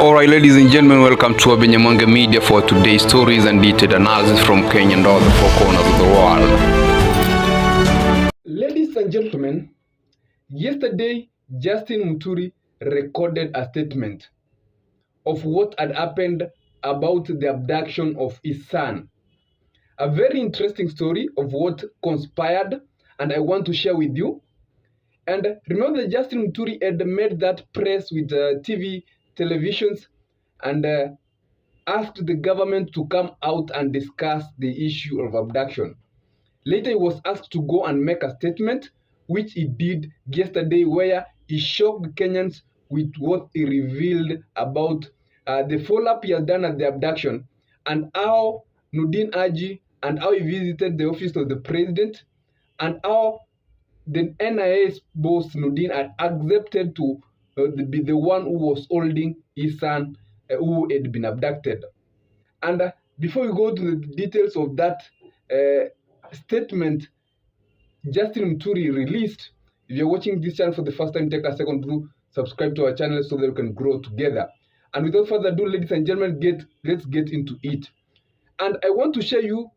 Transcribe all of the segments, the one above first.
Alright, ladies and gentlemen, welcome to Abenyamonge Media for today's stories and detailed analysis from Kenya and all the four corners of the world. Ladies and gentlemen, yesterday Justine Muturi recorded a statement of what had happened about the abduction of his son. A very interesting story of what conspired, and I want to share with you. And remember that Justine Muturi had made that press with televisions and asked the government to come out and discuss the issue of abduction. Later, he was asked to go and make a statement, which he did yesterday, where he shocked Kenyans with what he revealed about the follow-up he has done at the abduction and how Noordin Haji and how he visited the office of the president and how the NIS boss Noordin had accepted to be the one who was holding his son who had been abducted. And before we go to the details of that statement Justine Muturi released, if you're watching this channel for the first time, take a second to subscribe to our channel so that we can grow together. And without further ado, ladies and gentlemen, let's get into it. And I want to share you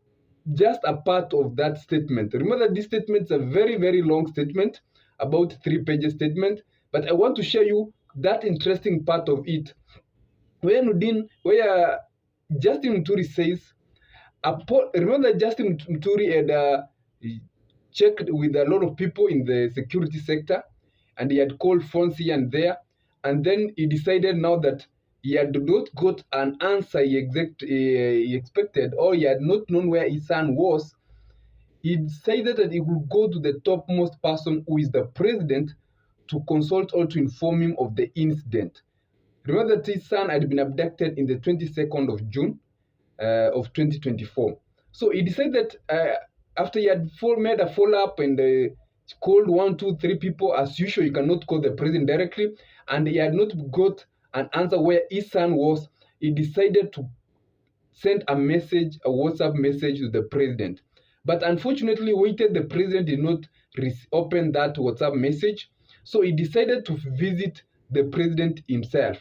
just a part of that statement. Remember that this statement is a very, very long statement, about 3-page statement, but I want to share you that interesting part of it, where Justine Muturi says, remember that Justine Muturi had checked with a lot of people in the security sector, and he had called phones here and there, and then he decided now that he had not got an answer he expected, or he had not known where his son was. He decided that he would go to the topmost person, who is the president, to consult or to inform him of the incident. Remember that his son had been abducted in the 22nd of June of 2024. So he decided that after he had made a follow-up and called 1, 2, 3 people, as usual, you cannot call the president directly, and he had not got an answer where his son was, he decided to send a message, a WhatsApp message to the president. But unfortunately, the president did not open that WhatsApp message, so he decided to visit the president himself.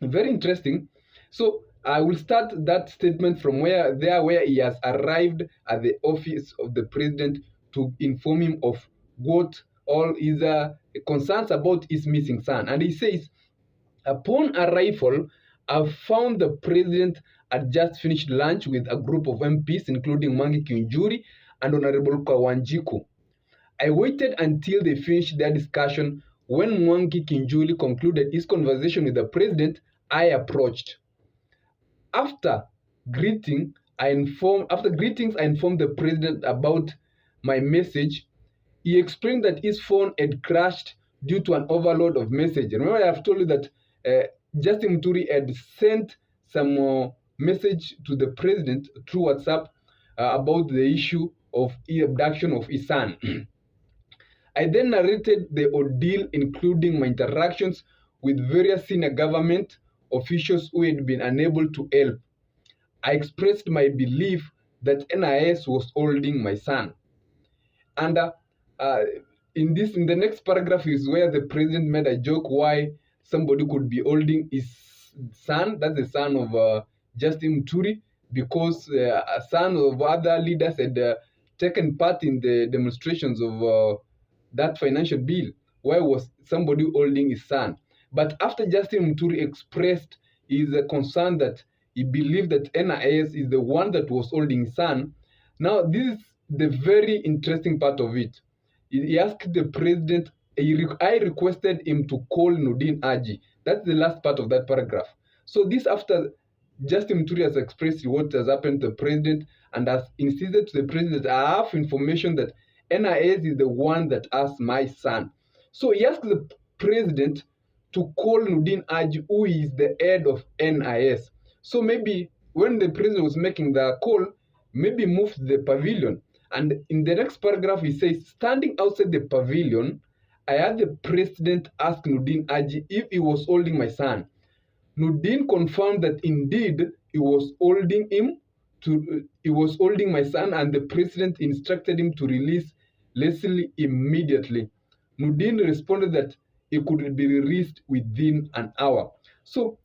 Very interesting. So I will start that statement from where he has arrived at the office of the president to inform him of what all his concerns about his missing son. And he says, upon arrival, I found the president had just finished lunch with a group of MPs, including Mwangi Kiunjuri and Honorable Kawanjiku. I waited until they finished their discussion. When Mwangi Kiunjuri concluded his conversation with the president, I approached. After greetings, I informed the president about my message. He explained that his phone had crashed due to an overload of messages. Remember, I have told you that Justine Muturi had sent some message to the president through WhatsApp about the issue of the abduction of his son. I then narrated the ordeal, including my interactions with various senior government officials who had been unable to help. I expressed my belief that NIS was holding my son. And in the next paragraph is where the president made a joke why somebody could be holding his son, that's the son of Justine Muturi, because a son of other leaders had taken part in the demonstrations of that financial bill. Why was somebody holding his son? But after Justine Muturi expressed his concern that he believed that NIS is the one that was holding his son, now this is the very interesting part of it. He asked the president, I requested him to call Noordin Haji. That's the last part of that paragraph. So this after Justine Muturi has expressed what has happened to the president and has insisted to the president that I have information that NIS is the one that has my son. So he asked the president to call Noordin Haji, who is the head of NIS. So maybe when the president was making the call, maybe move to the pavilion. And in the next paragraph, he says, standing outside the pavilion, I had the president ask Noordin Haji if he was holding my son. Noordin confirmed that indeed he was holding my son, and the president instructed him to release Leslie immediately. Noordin responded that he could be released within an hour. So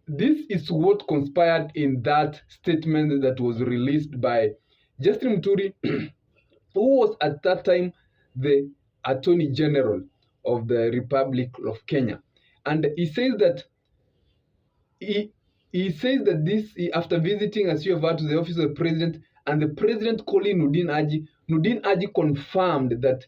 this is what conspired in that statement that was released by Justine Muturi, who was at that time the Attorney General of the Republic of Kenya. And he says that this after visiting, as you have heard, to the office of the president, and the president calling Noordin Haji confirmed that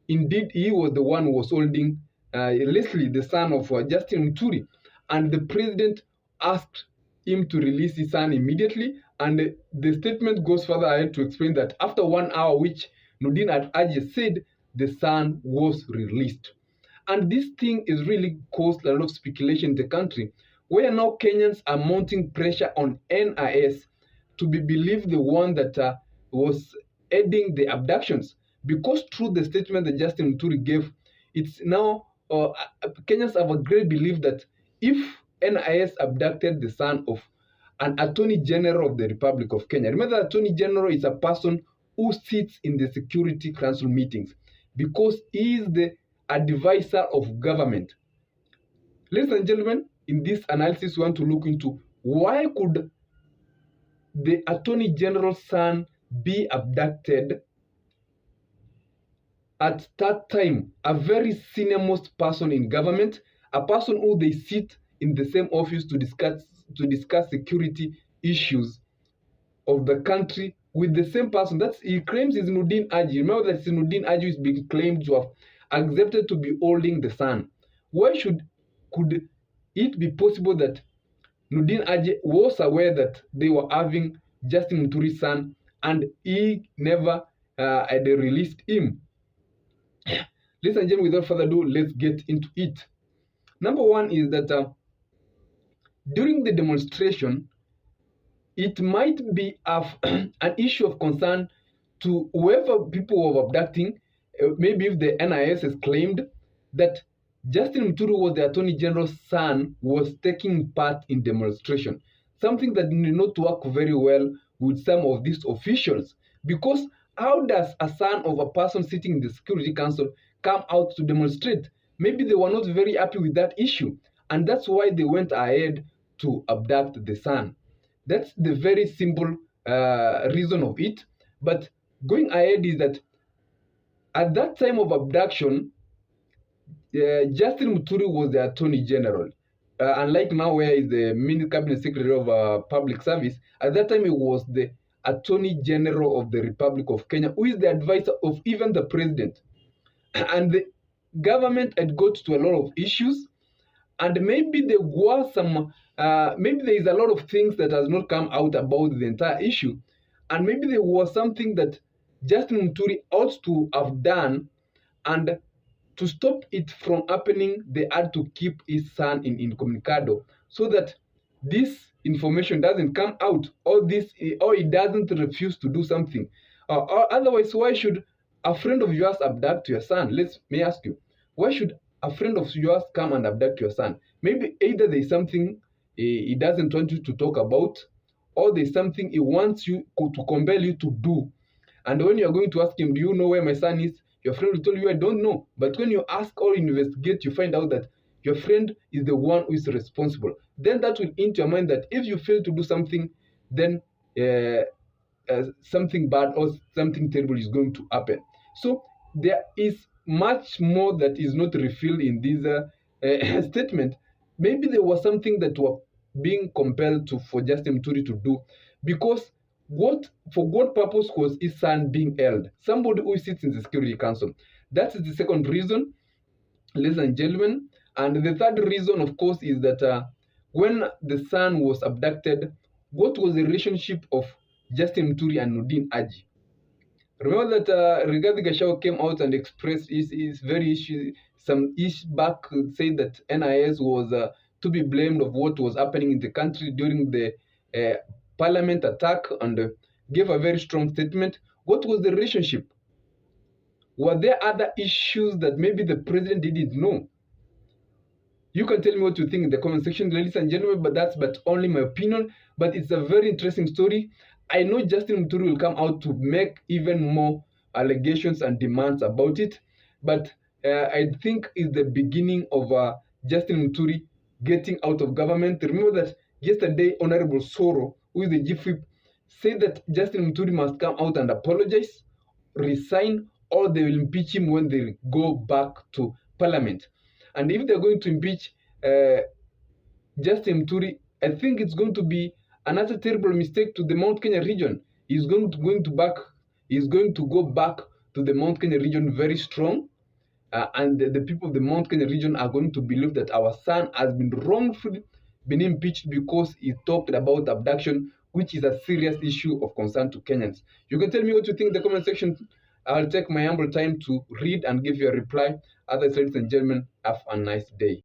indeed he was the one who was holding Leslie, the son of Justine Muturi, and the president asked him to release his son immediately. And the statement goes further ahead to explain that after 1 hour, which Noordin Haji said, the son was released. And this thing is really caused a lot of speculation in the country, where now Kenyans are mounting pressure on NIS to be believed the one that was aiding the abductions. Because through the statement that Justine Muturi gave, it's now Kenyans have a great belief that if NIS abducted the son of an Attorney General of the Republic of Kenya. Remember, the Attorney General is a person who sits in the Security Council meetings because he is the advisor of government. Ladies and gentlemen, in this analysis, we want to look into why could the Attorney General's son be abducted at that time, a very senior most person in government, a person who they sit in the same office to discuss security issues of the country with the same person. That's he claims is Noordin Haji. Remember that Noordin Haji is being claimed to have accepted to be holding the son. Why could it be possible that Noordin Haji was aware that they were having Justine Muturi Son and he never had released him? Ladies and gentlemen, without further ado, let's get into it. Number one is that during the demonstration, it might be an issue of concern to whoever people were abducting. Maybe if the NIS has claimed that Justine Muturi was the Attorney General's son was taking part in demonstration, something that did not work very well with some of these officials. Because how does a son of a person sitting in the Security Council come out to demonstrate? Maybe they were not very happy with that issue, and that's why they went ahead to abduct the son. That's the very simple reason of it. But going ahead is that at that time of abduction, Justine Muturi was the Attorney General. Unlike now, where is the Cabinet Secretary of Public Service, at that time he was the Attorney General of the Republic of Kenya, who is the advisor of even the president. And the government had got to a lot of issues, and maybe there was maybe there is a lot of things that has not come out about the entire issue, and maybe there was something that Justine Muturi ought to have done, and to stop it from happening, they had to keep his son in incommunicado so that this information doesn't come out, or he doesn't refuse to do something. Or otherwise, why should a friend of yours abduct your son? Let me ask you, why should a friend of yours come and abduct your son? Maybe either there's something he doesn't want you to talk about, or there's something he wants you to compel you to do. And when you're going to ask him, do you know where my son is? Your friend will tell you, I don't know. But when you ask or investigate, you find out that your friend is the one who is responsible. Then that will into your mind that if you fail to do something, then something bad or something terrible is going to happen. So there is much more that is not revealed in this statement. Maybe there was something that was being compelled for Justine Muturi to do, because for what purpose was his son being held? Somebody who sits in the Security Council. That is the second reason, ladies and gentlemen. And the third reason, of course, is that when the son was abducted, what was the relationship of Justine Muturi and Noordin Haji? Remember that Rigathi Gachagua came out and expressed his very issue, some ish back, said that NIS was to be blamed of what was happening in the country during the parliament attack, and gave a very strong statement. What was the relationship? Were there other issues that maybe the president didn't know? You can tell me what you think in the comment section, ladies and gentlemen, but that's only my opinion. But it's a very interesting story. I know Justine Muturi will come out to make even more allegations and demands about it. But I think is the beginning of Justine Muturi getting out of government. Remember that yesterday, Honorable Soro, who is the chief whip, said that Justine Muturi must come out and apologize, resign, or they will impeach him when they go back to parliament. And if they're going to impeach Justine Muturi, I think it's going to be another terrible mistake to the Mount Kenya region. He's going to go back to the Mount Kenya region very strong, and the people of the Mount Kenya region are going to believe that our son has been wrongfully been impeached because he talked about abduction, which is a serious issue of concern to Kenyans. You can tell me what you think in the comment section. I'll take my humble time to read and give you a reply. Otherwise, ladies and gentlemen, have a nice day.